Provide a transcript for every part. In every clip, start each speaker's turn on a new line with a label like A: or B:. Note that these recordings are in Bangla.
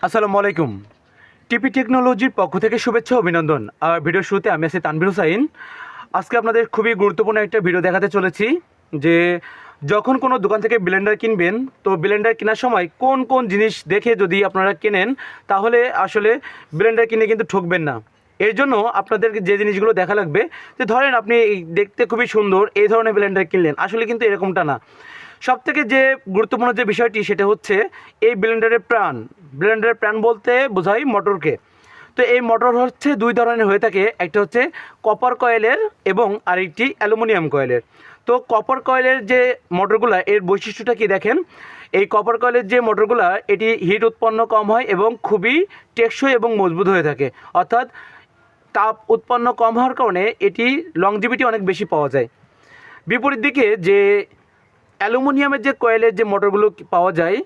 A: আসসালামু আলাইকুম। টিপি টেকনোলজির পক্ষ থেকে শুভেচ্ছা অভিনন্দন। আর ভিডিওর শুরুতে আমি আছি তানভীর হোসাইন। আজকে আপনাদের খুবই গুরুত্বপূর্ণ একটা ভিডিও দেখাতে চলেছি যে যখন কোনো দোকান থেকে ব্লেন্ডার কিনবেন, তো ব্লেন্ডার কেনার সময় কোন কোন জিনিস দেখে যদি আপনারা কেনেন, তাহলে আসলে ব্লেন্ডার কিনে কিন্তু ঠকবেন না। এর জন্য আপনাদেরকে যে জিনিসগুলো দেখা লাগবে, যে ধরেন আপনি দেখতে খুবই সুন্দর এই ধরনের ব্লেন্ডার কিনলেন, আসলে কিন্তু এরকমটা না। সবথেকে যে গুরুত্বপূর্ণ যে বিষয়টি সেটা হচ্ছে এই ব্লেন্ডারের প্রাণ। ব্লেন্ডারের প্রাণ বলতে বোঝাই মোটরকে। তো এই মোটর হচ্ছে দুই ধরনের হয়ে থাকে, একটা হচ্ছে কপার কয়েলের এবং আরেকটি অ্যালুমিনিয়াম কয়েলের। তো কপার কয়েলের যে মোটরগুলো, এর বৈশিষ্ট্যটা কি দেখেন, এই কপার কয়েলের যে মোটরগুলো, এটি হিট উৎপন্ন কম হয় এবং খুবই টেকসই এবং মজবুত হয়ে থাকে। অর্থাৎ তাপ উৎপন্ন কম হওয়ার কারণে এটি লংজিভিটি অনেক বেশি পাওয়া যায়। বিপরীত দিকে যে অ্যালুমিনিয়ামের যে কয়েলের যে মোটরগুলো পাওয়া যায়,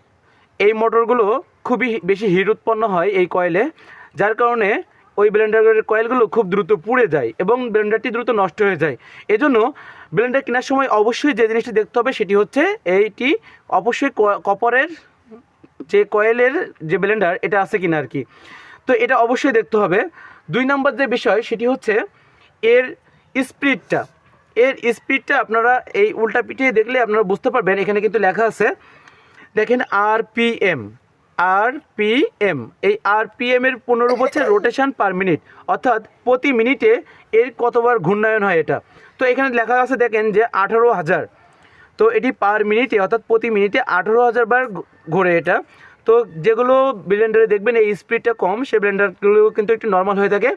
A: এই মোটরগুলো খুবই বেশি হিট উৎপন্ন হয় এই কয়েলে, যার কারণে ওই ব্লেন্ডারের কয়েলগুলো খুব দ্রুত পুড়ে যায় এবং ব্লেন্ডারটি দ্রুত নষ্ট হয়ে যায়। এজন্য ব্লেন্ডার কেনার সময় অবশ্যই যে জিনিসটি দেখতে হবে সেটি হচ্ছে এইটি অবশ্যই কপারের যে কয়েলের যে ব্লেন্ডার এটা আছে কিনা আর কি। তো এটা অবশ্যই দেখতে হবে। 2 নম্বর যে বিষয় সেটি হচ্ছে এর স্পিডটা। এর স্পিডটা আপনারা এই উল্টা পিঠিয়ে দেখলে আপনারা বুঝতে পারবেন, এখানে কিন্তু লেখা আছে, দেখেন আরপিএম। আরপিএম, এই আরপিএমের পূর্ণরূপ হচ্ছে রোটেশন পার মিনিট, অর্থাৎ প্রতি মিনিটে এর কতবার ঘূর্ণায়ন হয় এটা। তো এখানে লেখা আছে দেখেন যে 18,000। তো এটি পার মিনিটে অর্থাৎ প্রতি মিনিটে 18,000 বার ঘোরে এটা। তো যেগুলো ব্লেন্ডারে দেখবেন এই স্পিডটা কম, সেই ব্লেন্ডারগুলো কিন্তু একটু নর্মাল হয়ে থাকে।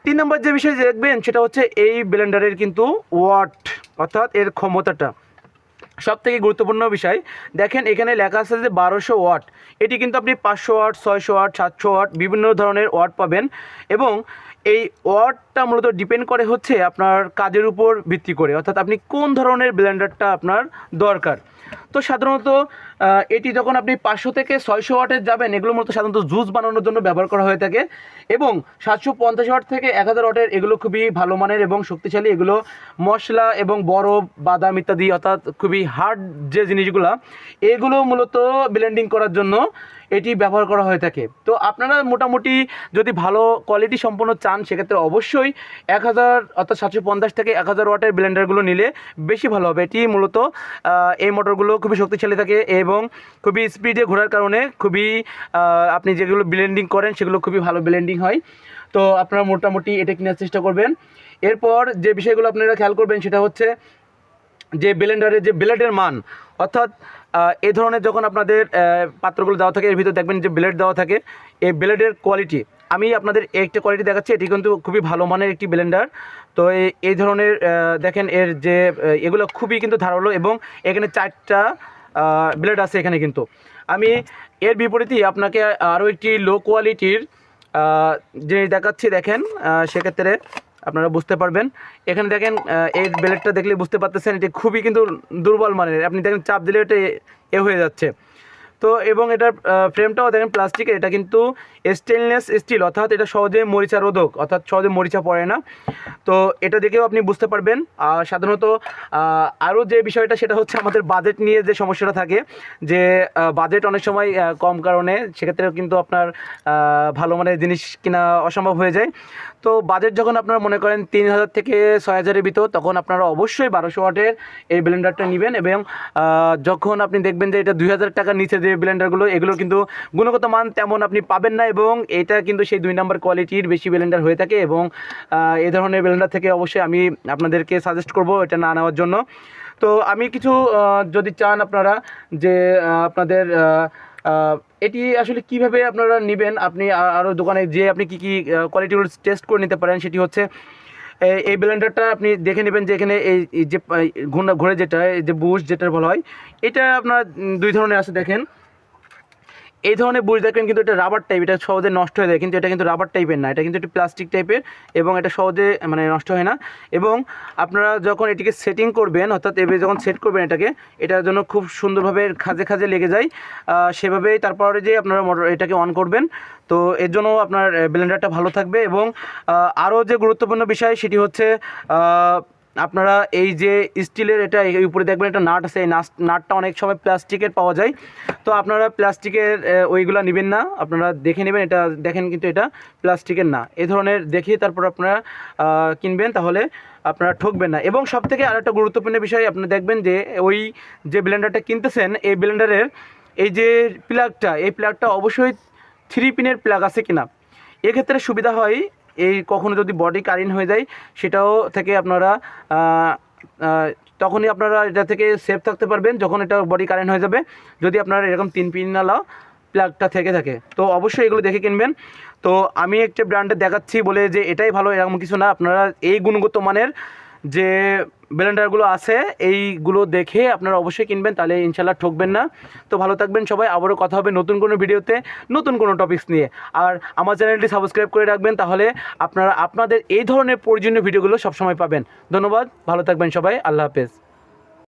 A: 3 নম্বর যে বিষয় দেখবেন সেটা হচ্ছে এই ব্লেন্ডারের কিন্তু ওয়াট, অর্থাৎ এর ক্ষমতাটা সবথেকে গুরুত্বপূর্ণ বিষয়। দেখেন এখানে লেখা আছে যে 1200 ওয়াট। এটি কিন্তু আপনি 500 ওয়াট, 600 ওয়াট, 700 ওয়াট বিভিন্ন ধরনের ওয়াট পাবেন। এবং এই ওয়াটটা মূলত ডিপেন্ড করে হচ্ছে আপনার কাজের উপর ভিত্তি করে, অর্থাৎ আপনি কোন ধরনের ব্লেন্ডারটা আপনার দরকার। তো সাধারণত এটি যখন আপনি 500 থেকে 600 ওয়াটের যাবেন, এগুলো মূলত সাধারণত জুস বানানোর জন্য ব্যবহার করা হয়ে থাকে। এবং 750 ওয়াট থেকে 1000 ওয়াটের এগুলো খুবই ভালো মানের এবং শক্তিশালী। এগুলো মশলা এবং বরফ, বাদাম ইত্যাদি, অর্থাৎ খুবই হার্ড যে জিনিসগুলো, এগুলো মূলত ব্লেন্ডিং করার জন্য এটি ব্যবহার করা হয়ে থাকে। তো আপনারা মোটামুটি যদি ভালো কোয়ালিটি সম্পন্ন চান, সেক্ষেত্রে অবশ্যই 1000 অর্থাৎ 750 থেকে 1000 ওয়াটের ব্লেন্ডারগুলো নিলে বেশি ভালো হবে। এটি মূলত এই মোটরগুলো খুবই শক্তিশালী থাকে এবং খুবই স্পিডে ঘোরার কারণে খুবই আপনি যেগুলো ব্লেন্ডিং করেন সেগুলো খুবই ভালো ব্লেন্ডিং হয়। তো আপনারা মোটামুটি এটা কেনার চেষ্টা করবেন। এরপর যে বিষয়গুলো আপনারা খেয়াল করবেন সেটা হচ্ছে যে ব্লেন্ডারের যে ব্লেডের মান, অর্থাৎ এই ধরনের যখন আপনাদের পাত্রগুলো দেওয়া থাকে, এর ভিতর দেখবেন যে ব্লেড দেওয়া থাকে, এই ব্লেডের কোয়ালিটি আমি আপনাদের একটা কোয়ালিটি দেখাচ্ছি। এটি কিন্তু খুবই ভালো মানের একটি ব্লেন্ডার। তো এই ধরনের দেখেন এর যে এগুলো খুবই কিন্তু ধারালো এবং এখানে 4টা ব্লেড আছে এখানে। কিন্তু আমি এর বিপরীতে আপনাকে আরও একটি লো কোয়ালিটির জিনিস দেখাচ্ছি। দেখেন সেক্ষেত্রে আপনারা বুঝতে পারবেন। এখানে দেখেন এই ব্লেডটা দেখলে বুঝতে পারতেছেন এটি খুবই কিন্তু দুর্বল মানের। আপনি দেখেন চাপ দিলে এটা হয়ে যাচ্ছে। তো এবং এটার ফ্রেমটাও দেখেন প্লাস্টিকের, এটা কিন্তু স্টেনলেস স্টিল, অর্থাৎ এটা সহজে মরিচা রোধক, অর্থাৎ সহজে মরিচা পড়ে না। তো এটা দেখেও আপনি বুঝতে পারবেন। সাধারণত আরও যে বিষয়টা সেটা হচ্ছে আমাদের বাজেট নিয়ে যে সমস্যাটা থাকে, যে বাজেট অনেক সময় কম কারণে সেক্ষেত্রে কিন্তু আপনার ভালো মানের জিনিস কিনা অসম্ভব হয়ে যায়। তো বাজেট যখন আপনারা মনে করেন 3000 থেকে 6000-এর ভিতর, তখন আপনারা অবশ্যই 1200 ওয়াটের এই ব্লেন্ডারটা নেবেন। এবং যখন আপনি দেখবেন যে এটা 2000 টাকার নিচে যে ব্লেন্ডারগুলো, এগুলো কিন্তু গুণগত মান তেমন আপনি পাবেন না। এবং এটা কিন্তু সেই 2 নম্বর কোয়ালিটির বেশি ব্লেন্ডার হয়ে থাকে। এবং এই ধরনের ব্লেন্ডার থেকে অবশ্যই আমি আপনাদেরকে সাজেস্ট করব এটা না নেওয়ার জন্য। তো আমি কিছু যদি চান আপনারা যে আপনাদের এটি আসলে কিভাবে আপনারা নেবেন, আপনি আরও দোকানে যে আপনি কী কী কোয়ালিটিগুলো টেস্ট করে নিতে পারেন, সেটি হচ্ছে এই ব্লেন্ডারটা আপনি দেখে নেবেন যে এখানে এই যে ঘুরে যেটা যে বুশ যেটা বলা হয়, এটা আপনার 2 ধরনের আছে। দেখেন এই ধরনের বুশ দেখেন কিন্তু এটা রাবার টাইপ, এটা সহজে নষ্ট হয়ে যায়, কিন্তু এটা কিন্তু রাবার টাইপের না, এটা কিন্তু একটু প্লাস্টিক টাইপের এবং এটা সহজে মানে নষ্ট হয় না। এবং আপনারা যখন এটিকে সেটিং করবেন, অর্থাৎ এভাবে যখন সেট করবেন এটাকে, এটার জন্য খুব সুন্দরভাবে খাঁজে খাঁজে লেগে যায়, সেভাবেই তারপরে যে আপনারা মোটর এটাকে অন করবেন। তো এর জন্য আপনার ব্লেন্ডারটা ভালো থাকবে। এবং আরও যে গুরুত্বপূর্ণ বিষয় সেটি হচ্ছে আপনারা এই যে স্টিলের এটা এই উপরে দেখবেন একটা নাট আছে, এই নাটটা অনেক সময় প্লাস্টিকের পাওয়া যায়। তো আপনারা প্লাস্টিকের ওইগুলো নেবেন না, আপনারা দেখে নেবেন। এটা দেখেন কিন্তু এটা প্লাস্টিকের না, এই ধরনের দেখিয়ে তারপর আপনারা কিনবেন, তাহলে আপনারা ঠকবেন না। এবং সবথেকে আরেকটা গুরুত্বপূর্ণ বিষয়, আপনি দেখবেন যে ওই যে ব্লেন্ডারটা কিনতেছেন এই ব্লেন্ডারের এই যে প্লাগটা, এই প্লাগটা অবশ্যই 3 পিনের প্লাগ আছে কিনা। এক্ষেত্রে সুবিধা হয়, এই কখনো যদি বডি কারেন্ট হয়ে যায় সেটাও থেকে আপনারা তখনই আপনারা এটা থেকে সেফ থাকতে পারবেন, যখন এটা বডি কারেন্ট হয়ে যাবে। যদি আপনারা এরকম 3 পিনওয়ালা প্লাগটা থেকে থাকে, তো অবশ্যই এগুলো দেখে কিনবেন। তো আমি একটা ব্র্যান্ডে দেখাচ্ছি বলে যে এটাই ভালো এরকম কিছু না, আপনারা এই গুণগত মানের যে ব্লেন্ডারগুলো আছে এইগুলো দেখে আপনারা অবশ্যই কিনবেন, তাহলে ইনশাল্লাহ ঠকবেন না। তো ভালো থাকবেন সবাই, আবারও কথা হবে নতুন কোনো ভিডিওতে নতুন কোনো টপিকস নিয়ে। আর আমার চ্যানেলটি সাবস্ক্রাইব করে রাখবেন, তাহলে আপনারা আপনাদের এই ধরনের প্রয়োজনীয় ভিডিওগুলো সবসময় পাবেন। ধন্যবাদ, ভালো থাকবেন সবাই, আল্লাহ হাফেজ।